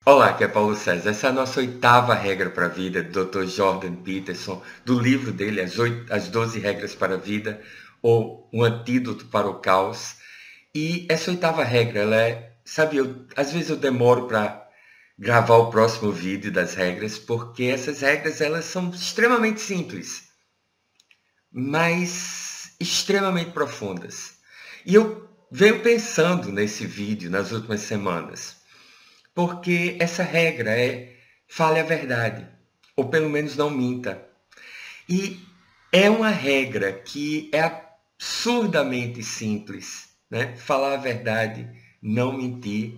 Olá, aqui é Paulo César. Essa é a nossa oitava regra para a vida, do Dr. Jordan Peterson, do livro dele, As 12 Regras para a Vida, ou Um Antídoto para o Caos. E essa oitava regra, ela é, sabe, às vezes eu demoro para gravar o próximo vídeo das regras, porque essas regras, elas são extremamente simples, mas extremamente profundas. E eu venho pensando nesse vídeo nas últimas semanas. Porque essa regra é fale a verdade, ou pelo menos não minta. E é uma regra que é absurdamente simples, né? Falar a verdade, não mentir,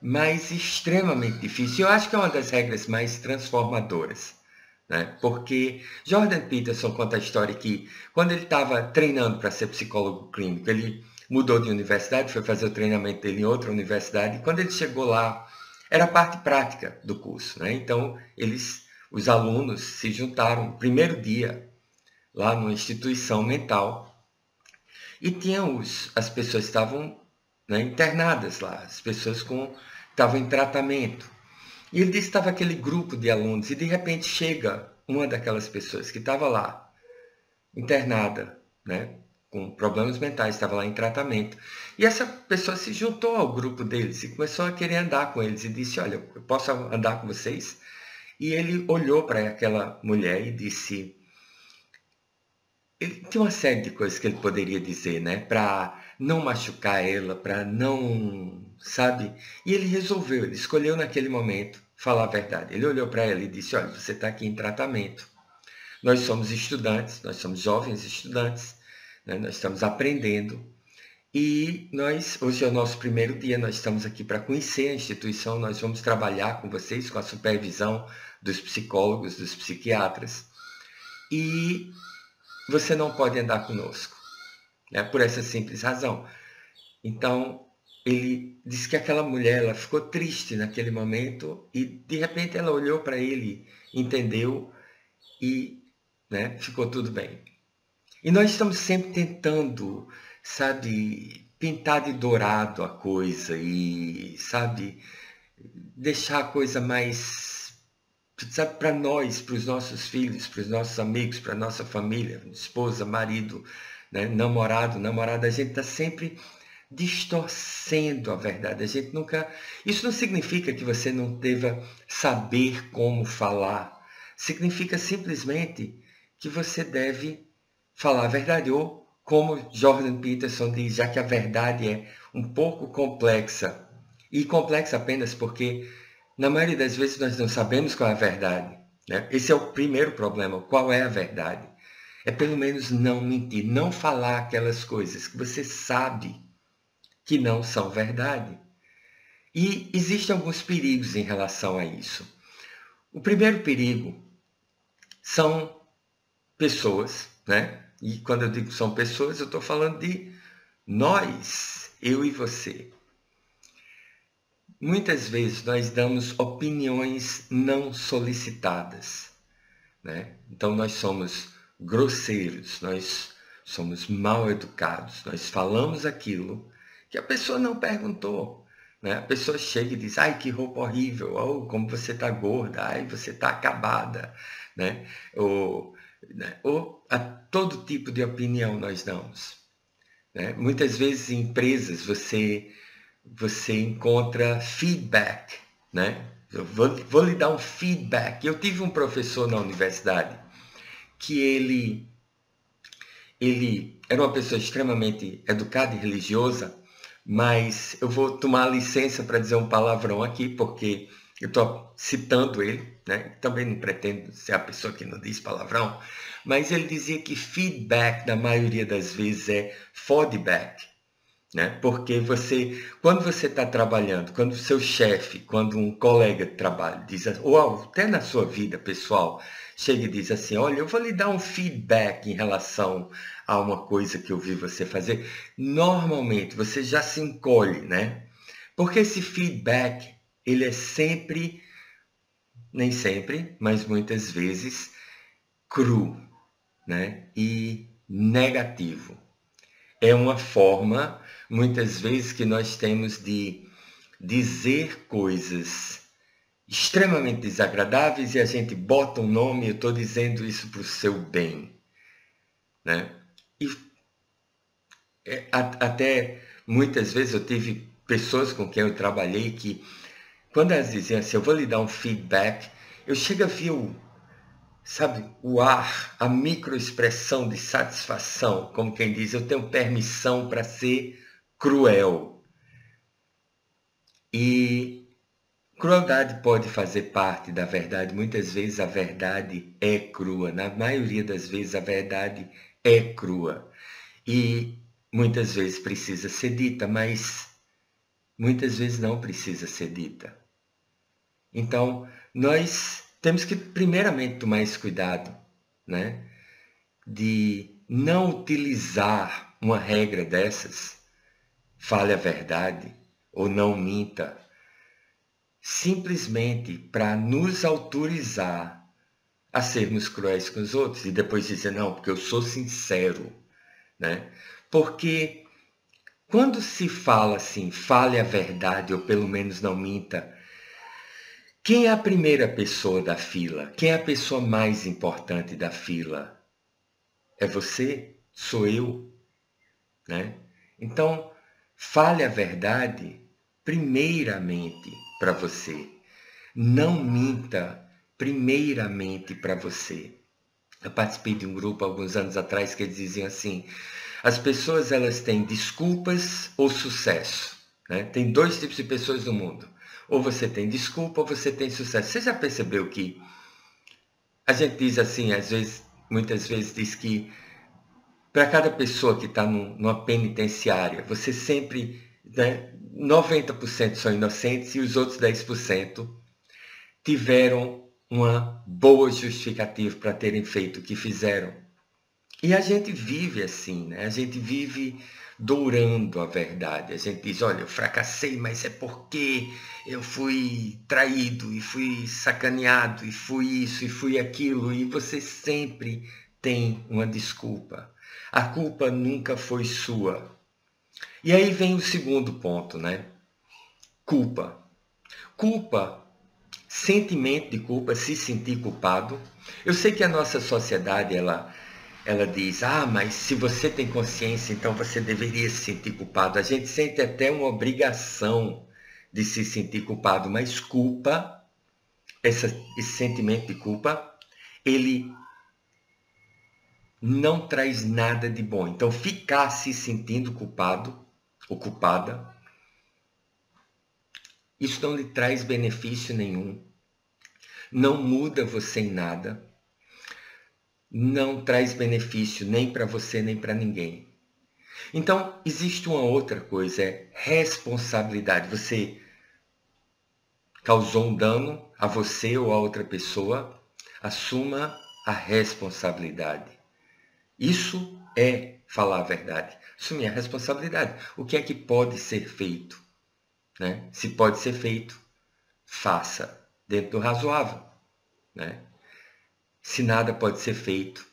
mas extremamente difícil. Eu acho que é uma das regras mais transformadoras, né? Porque Jordan Peterson conta a história que quando ele estava treinando para ser psicólogo clínico, ele mudou de universidade, foi fazer o treinamento dele em outra universidade, e quando ele chegou lá, era a parte prática do curso, né? Então, os alunos se juntaram no primeiro dia lá numa instituição mental e tinha as pessoas que estavam, né, internadas lá, as pessoas estavam em tratamento. E ele disse que estava aquele grupo de alunos e de repente chega uma daquelas pessoas que estava lá, internada, né, com problemas mentais, estava lá em tratamento. E essa pessoa se juntou ao grupo deles e começou a querer andar com eles e disse: Olha, eu posso andar com vocês? E ele olhou para aquela mulher e disse: Ele tinha uma série de coisas que ele poderia dizer, né, para não machucar ela, para não, sabe? E ele resolveu, ele escolheu naquele momento falar a verdade. Ele olhou para ela e disse: Olha, você está aqui em tratamento. Nós somos estudantes, nós somos jovens estudantes, né? Nós estamos aprendendo e hoje é o nosso primeiro dia, nós estamos aqui para conhecer a instituição, nós vamos trabalhar com vocês, com a supervisão dos psicólogos, dos psiquiatras, e você não pode andar conosco, né? Por essa simples razão. Então, ele disse que aquela mulher, ela ficou triste naquele momento e de repente ela olhou para ele, entendeu e, né, ficou tudo bem. E nós estamos sempre tentando, sabe, pintar de dourado a coisa e, sabe, deixar a coisa mais, sabe, para nós, para os nossos filhos, para os nossos amigos, para a nossa família, esposa, marido, né, namorado, namorada, a gente está sempre distorcendo a verdade. A gente nunca. Isso não significa que você não deva saber como falar. Significa simplesmente que você deve falar a verdade. Ou, como Jordan Peterson diz, já que a verdade é um pouco complexa, e complexa apenas porque, na maioria das vezes, nós não sabemos qual é a verdade. Né? Esse é o primeiro problema. Qual é a verdade? É pelo menos não mentir, não falar aquelas coisas que você sabe que não são verdade. E existem alguns perigos em relação a isso. O primeiro perigo são pessoas, né? E quando eu digo são pessoas, eu estou falando de nós, eu e você. Muitas vezes nós damos opiniões não solicitadas, né? Então nós somos grosseiros, nós somos mal educados, nós falamos aquilo que a pessoa não perguntou, né? A pessoa chega e diz: ai, que roupa horrível, ou como você está gorda, ai, você está acabada, né? Ou a todo tipo de opinião nós damos, né? Muitas vezes em empresas você encontra feedback, né? Eu vou lhe dar um feedback. Eu tive um professor na universidade que ele era uma pessoa extremamente educada e religiosa, mas eu vou tomar licença para dizer um palavrão aqui, porque eu estou citando ele, né? Também não pretendo ser a pessoa que não diz palavrão, mas ele dizia que feedback, na maioria das vezes, é feedback, né? Porque quando você está trabalhando, quando o seu chefe, quando um colega de trabalho diz, ou até na sua vida pessoal, chega e diz assim: olha, eu vou lhe dar um feedback em relação a uma coisa que eu vi você fazer, normalmente você já se encolhe, né? Porque esse feedback, ele é sempre, nem sempre, mas muitas vezes, cru, né? E negativo. É uma forma, muitas vezes, que nós temos de dizer coisas extremamente desagradáveis e a gente bota um nome, eu estou dizendo isso para o seu bem, né? E até muitas vezes eu tive pessoas com quem eu trabalhei que, quando elas diziam assim, eu vou lhe dar um feedback, eu chego a ver sabe, o ar, a microexpressão de satisfação, como quem diz, eu tenho permissão para ser cruel. E crueldade pode fazer parte da verdade. Muitas vezes a verdade é crua. Na maioria das vezes a verdade é crua. E muitas vezes precisa ser dita, mas muitas vezes não precisa ser dita. Então, nós temos que primeiramente tomar esse cuidado, né? De não utilizar uma regra dessas, fale a verdade ou não minta, simplesmente para nos autorizar a sermos cruéis com os outros e depois dizer, não, porque eu sou sincero, né? Porque quando se fala assim, fale a verdade ou pelo menos não minta, quem é a primeira pessoa da fila? Quem é a pessoa mais importante da fila? É você? Sou eu? Né? Então, fale a verdade primeiramente para você. Não minta primeiramente para você. Eu participei de um grupo alguns anos atrás que eles diziam assim, as pessoas elas têm desculpas ou sucesso. Né? Tem dois tipos de pessoas no mundo. Ou você tem desculpa ou você tem sucesso. Você já percebeu que a gente diz assim, às vezes, muitas vezes diz que para cada pessoa que está numa penitenciária, você sempre, né, 90% são inocentes e os outros 10% tiveram uma boa justificativa para terem feito o que fizeram. E a gente vive assim, né? A gente vive dourando a verdade. A gente diz, olha, eu fracassei, mas é porque eu fui traído e fui sacaneado e fui isso e fui aquilo. E você sempre tem uma desculpa. A culpa nunca foi sua. E aí vem o segundo ponto, né? Culpa. Culpa, sentimento de culpa, se sentir culpado. Eu sei que a nossa sociedade, ela diz, mas se você tem consciência, então você deveria se sentir culpado. A gente sente até uma obrigação de se sentir culpado, mas culpa, esse sentimento de culpa, ele não traz nada de bom. Então, ficar se sentindo culpado ou culpada, isso não lhe traz benefício nenhum, não muda você em nada, não traz benefício nem para você nem para ninguém. Então, existe uma outra coisa, é responsabilidade. Você causou um dano a você ou a outra pessoa, assuma a responsabilidade. Isso é falar a verdade. Assumir a responsabilidade. O que é que pode ser feito? Né? Se pode ser feito, faça dentro do razoável. Né? Se nada pode ser feito,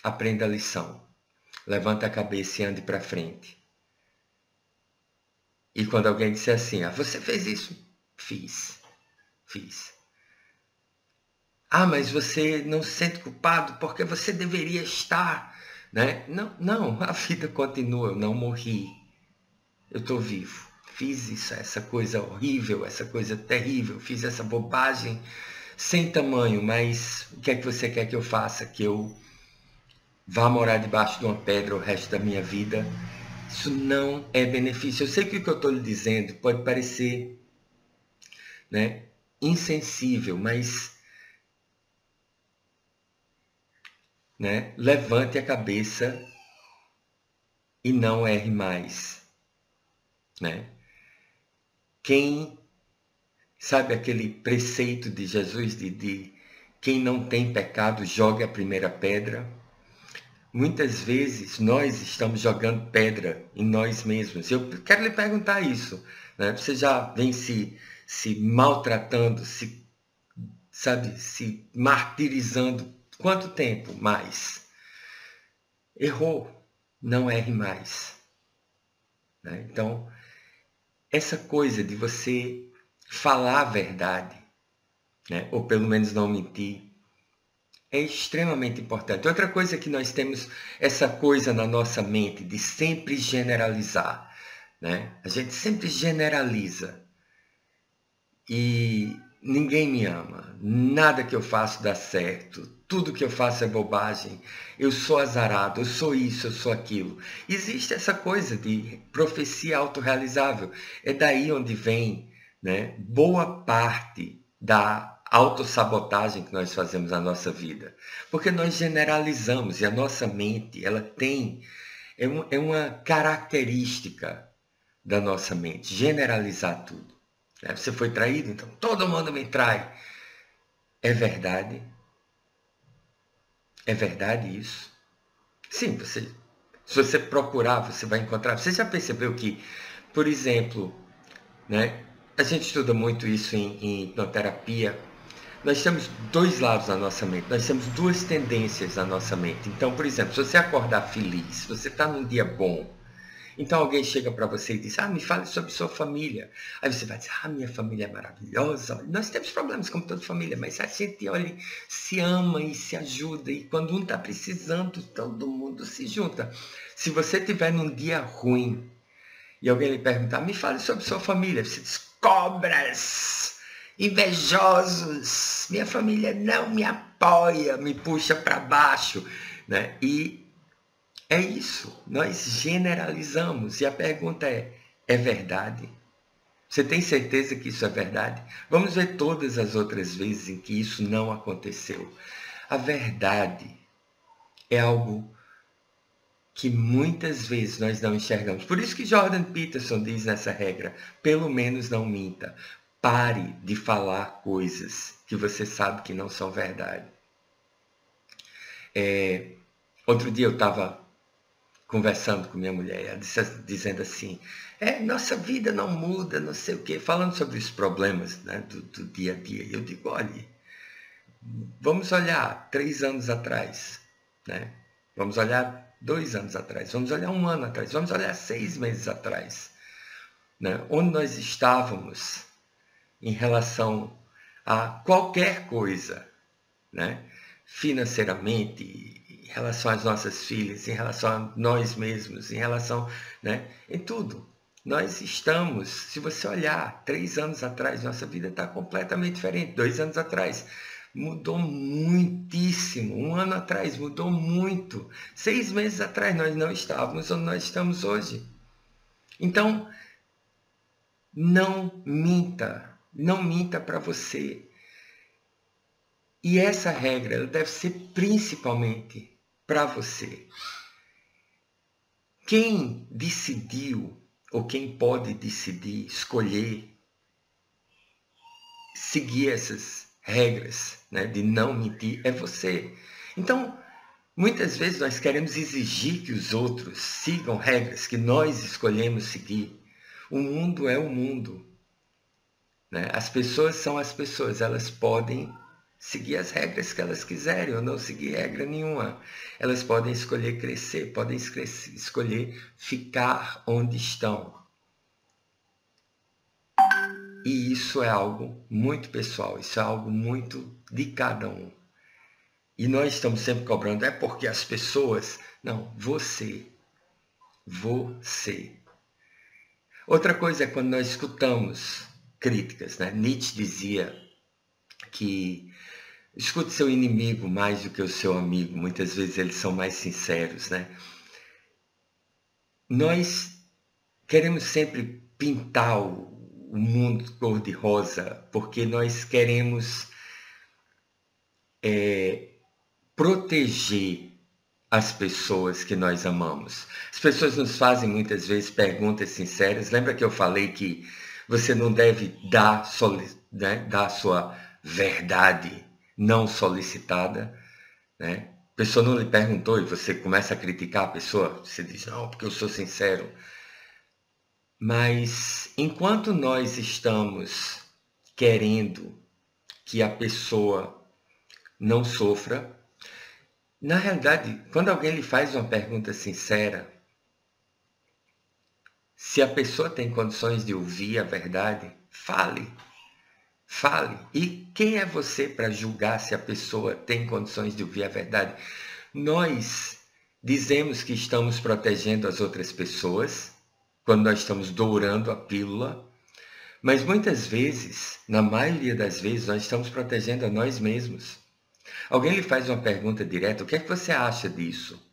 aprenda a lição. Levanta a cabeça e ande para frente. E quando alguém disser assim, você fez isso? Fiz. Mas você não se sente culpado porque você deveria estar, né? Não, a vida continua, eu não morri. Eu estou vivo. Fiz isso, essa coisa horrível, essa coisa terrível, fiz essa bobagem sem tamanho, mas o que é que você quer que eu faça? Que eu vá morar debaixo de uma pedra o resto da minha vida? Isso não é benefício. Eu sei que o que eu estou lhe dizendo pode parecer, né, insensível, mas, né, levante a cabeça e não erre mais. Né? Quem sabe aquele preceito de Jesus de quem não tem pecado jogue a primeira pedra? Muitas vezes nós estamos jogando pedra em nós mesmos. Eu quero lhe perguntar isso. Né? Você já vem se maltratando, se martirizando quanto tempo mais? Errou, não erre mais. Né? Então, essa coisa de você falar a verdade, né? Ou pelo menos não mentir. É extremamente importante. Outra coisa é que nós temos essa coisa na nossa mente de sempre generalizar, né? A gente sempre generaliza e ninguém me ama, nada que eu faço dá certo, tudo que eu faço é bobagem, eu sou azarado, eu sou isso, eu sou aquilo. Existe essa coisa de profecia autorrealizável. É daí onde vem, né, boa parte da autossabotagem que nós fazemos na nossa vida. Porque nós generalizamos e a nossa mente, ela tem, é uma característica da nossa mente, generalizar tudo. Né? Você foi traído, então todo mundo me trai. É verdade? É verdade isso? Sim, se você procurar, você vai encontrar. Você já percebeu que, por exemplo, né, a gente estuda muito isso em hipnoterapia. Nós temos dois lados na nossa mente, nós temos duas tendências na nossa mente. Então, por exemplo, se você acordar feliz, se você está num dia bom, então alguém chega para você e diz, me fale sobre sua família. Aí você vai dizer, minha família é maravilhosa. Nós temos problemas como toda família, mas a gente, olha, se ama e se ajuda. E quando um está precisando, todo mundo se junta. Se você estiver num dia ruim e alguém lhe perguntar, me fale sobre sua família. Você diz, cobras, invejosos, minha família não me apoia, me puxa para baixo, né? E é isso, nós generalizamos. E a pergunta é verdade? Você tem certeza que isso é verdade? Vamos ver todas as outras vezes em que isso não aconteceu. A verdade é algo que muitas vezes nós não enxergamos. Por isso que Jordan Peterson diz nessa regra, pelo menos não minta. Pare de falar coisas que você sabe que não são verdade. Outro dia eu estava conversando com minha mulher, ela dizendo assim, nossa vida não muda, não sei o quê, falando sobre os problemas, né, do dia a dia. E eu digo, olha, vamos olhar 3 anos atrás, né? Vamos olhar 2 anos atrás, vamos olhar 1 ano atrás, vamos olhar 6 meses atrás, né? Onde nós estávamos em relação a qualquer coisa, né? Financeiramente, em relação às nossas filhas, em relação a nós mesmos, em relação, né, em tudo. Nós estamos, se você olhar, 3 anos atrás, nossa vida está completamente diferente. 2 anos atrás, mudou muitíssimo. 1 ano atrás, mudou muito. 6 meses atrás, nós não estávamos onde nós estamos hoje. Então, não minta. Não minta para você. E essa regra ela deve ser principalmente para você. Quem decidiu, ou quem pode decidir, escolher, seguir essas regras, né, de não mentir, é você. Então, muitas vezes nós queremos exigir que os outros sigam regras que nós escolhemos seguir. O mundo é o mundo, né? As pessoas são as pessoas, elas podem seguir as regras que elas quiserem ou não seguir regra nenhuma. Elas podem escolher crescer, podem escolher ficar onde estão. E isso é algo muito pessoal, isso é algo muito de cada um. E nós estamos sempre cobrando, é porque as pessoas... Não, você. Você. Outra coisa é quando nós escutamos críticas, né? Nietzsche dizia que escute seu inimigo mais do que o seu amigo. Muitas vezes eles são mais sinceros, né? Nós queremos sempre pintar o mundo cor-de-rosa porque nós queremos proteger as pessoas que nós amamos. As pessoas nos fazem muitas vezes perguntas sinceras. Lembra que eu falei que você não deve dar a sua verdade não solicitada, né? A pessoa não lhe perguntou e você começa a criticar a pessoa, você diz, não, porque eu sou sincero. Mas enquanto nós estamos querendo que a pessoa não sofra, na realidade, quando alguém lhe faz uma pergunta sincera, se a pessoa tem condições de ouvir a verdade, fale. Fale. E quem é você para julgar se a pessoa tem condições de ouvir a verdade? Nós dizemos que estamos protegendo as outras pessoas quando nós estamos dourando a pílula, mas muitas vezes, na maioria das vezes, nós estamos protegendo a nós mesmos. Alguém lhe faz uma pergunta direta: o que é que você acha disso?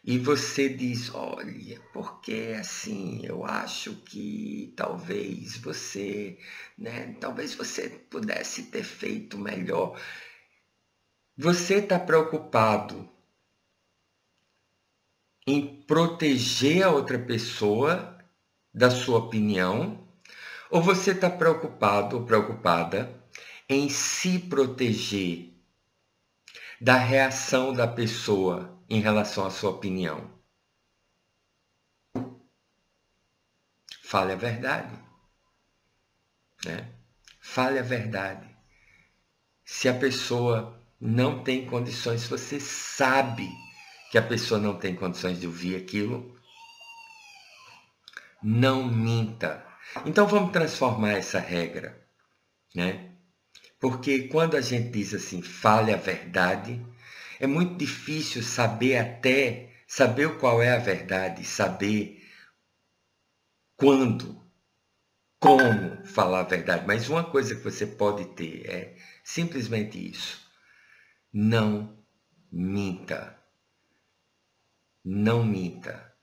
E você diz: olha, porque assim, eu acho que talvez você, talvez você pudesse ter feito melhor. Você está preocupado em proteger a outra pessoa da sua opinião, ou você está preocupado ou preocupada em se proteger da reação da pessoa em relação à sua opinião? Fale a verdade, né? Fale a verdade. Se a pessoa não tem condições, se você sabe que a pessoa não tem condições de ouvir aquilo, não minta. Então vamos transformar essa regra, né? Porque quando a gente diz assim, fale a verdade, é muito difícil saber qual é a verdade, saber quando, como falar a verdade. Mas uma coisa que você pode ter é simplesmente isso: não minta. Não minta.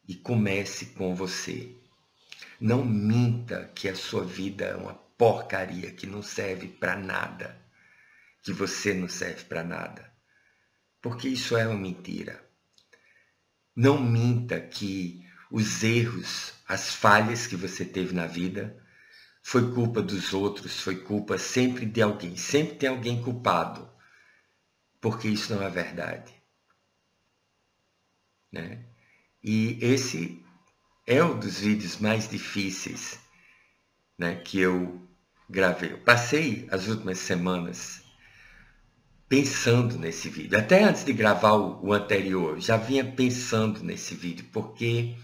E comece com você. Não minta que a sua vida é uma porcaria, que não serve para nada, que você não serve para nada, porque isso é uma mentira. Não minta que os erros, as falhas que você teve na vida foi culpa dos outros, foi culpa sempre de alguém, sempre tem alguém culpado, porque isso não é verdade, né? E esse é um dos vídeos mais difíceis, né, que eu gravei. Eu passei as últimas semanas pensando nesse vídeo. Até antes de gravar o anterior, já vinha pensando nesse vídeo, porque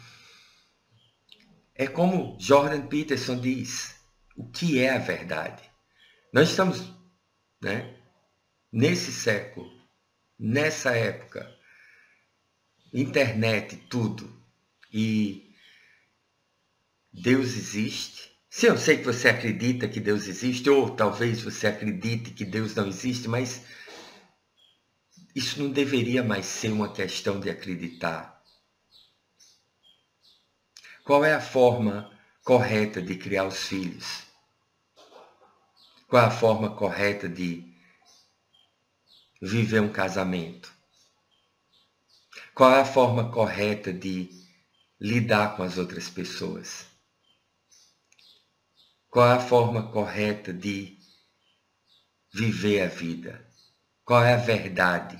é como Jordan Peterson diz: o que é a verdade? Nós estamos, né, nesse século, nessa época, internet, tudo, e Deus existe. Sim, eu sei que você acredita que Deus existe, ou talvez você acredite que Deus não existe, mas isso não deveria mais ser uma questão de acreditar. Qual é a forma correta de criar os filhos? Qual é a forma correta de viver um casamento? Qual é a forma correta de lidar com as outras pessoas? Qual é a forma correta de viver a vida? Qual é a verdade?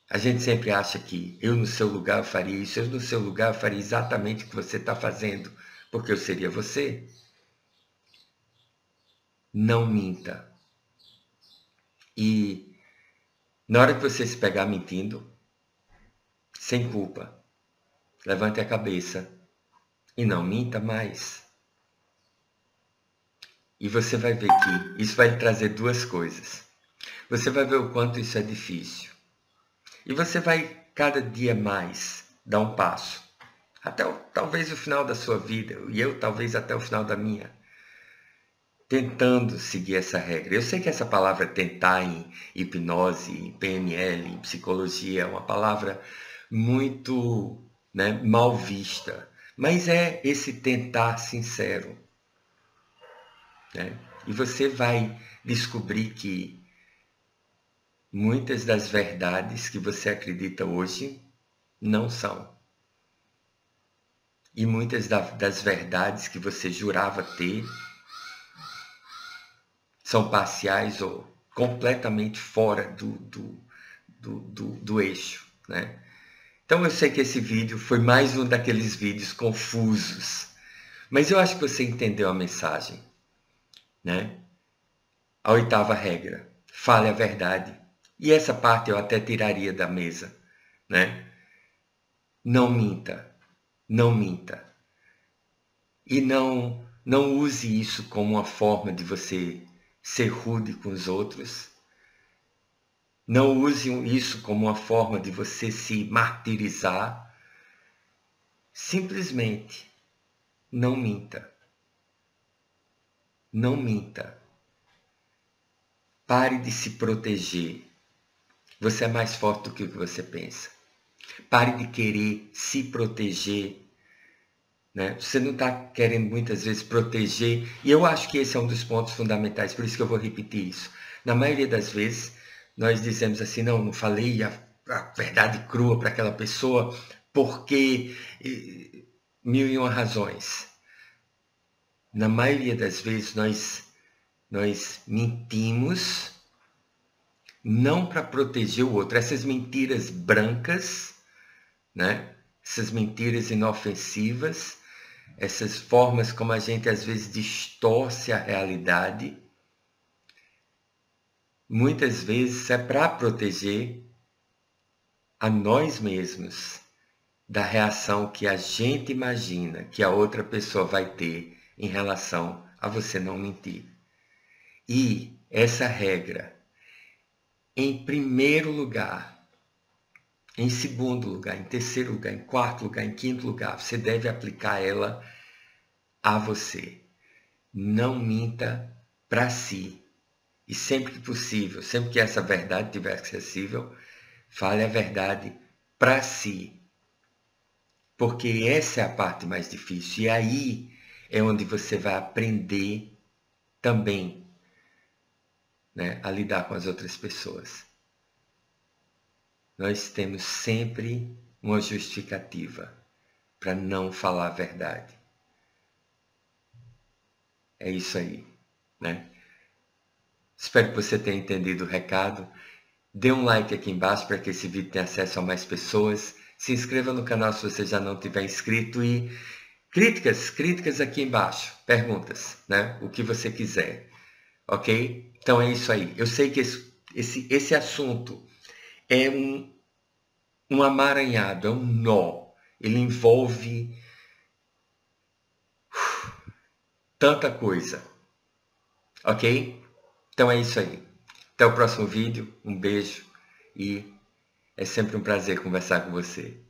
A gente sempre acha que eu no seu lugar eu faria isso, eu no seu lugar eu faria exatamente o que você está fazendo, porque eu seria você. Não minta. E na hora que você se pegar mentindo, sem culpa, levante a cabeça e não minta mais. E você vai ver que isso vai lhe trazer duas coisas. Você vai ver o quanto isso é difícil. E você vai cada dia mais dar um passo. Até talvez o final da sua vida, e eu talvez até o final da minha, tentando seguir essa regra. Eu sei que essa palavra tentar em hipnose, em PNL, em psicologia, é uma palavra muito, né, mal vista. Mas é esse tentar sincero, né? E você vai descobrir que muitas das verdades que você acredita hoje não são. E muitas das verdades que você jurava ter são parciais ou completamente fora do eixo, né? Então eu sei que esse vídeo foi mais um daqueles vídeos confusos, mas eu acho que você entendeu a mensagem, né? A oitava regra: fale a verdade. E essa parte eu até tiraria da mesa, né? Não minta, não minta. E não Não use isso como uma forma de você ser rude com os outros. Não use isso como uma forma de você se martirizar. Simplesmente não minta. Não minta. Pare de se proteger. Você é mais forte do que o que você pensa. Pare de querer se proteger. Né? Você não está querendo muitas vezes proteger. E eu acho que esse é um dos pontos fundamentais, por isso que eu vou repetir isso. Na maioria das vezes, nós dizemos assim, não falei a verdade crua para aquela pessoa, porque mil e uma razões. Na maioria das vezes, nós mentimos, não para proteger o outro. Essas mentiras brancas, né? Essas mentiras inofensivas, essas formas como a gente às vezes distorce a realidade, muitas vezes é para proteger a nós mesmos da reação que a gente imagina que a outra pessoa vai ter em relação a você não mentir. E essa regra, em primeiro lugar, em segundo lugar, em terceiro lugar, em quarto lugar, em quinto lugar, você deve aplicar ela a você. Não minta para si. E sempre que possível, sempre que essa verdade estiver acessível, fale a verdade para si. Porque essa é a parte mais difícil. E aí é onde você vai aprender também, né, a lidar com as outras pessoas. Nós temos sempre uma justificativa para não falar a verdade. É isso aí, né? Espero que você tenha entendido o recado. Dê um like aqui embaixo para que esse vídeo tenha acesso a mais pessoas. Se inscreva no canal se você já não tiver inscrito e críticas aqui embaixo, perguntas, né? O que você quiser, ok? Então é isso aí. Eu sei que esse assunto é um amaranhado, é um nó. Ele envolve tanta coisa, ok? Então é isso aí. Até o próximo vídeo, um beijo e é sempre um prazer conversar com você.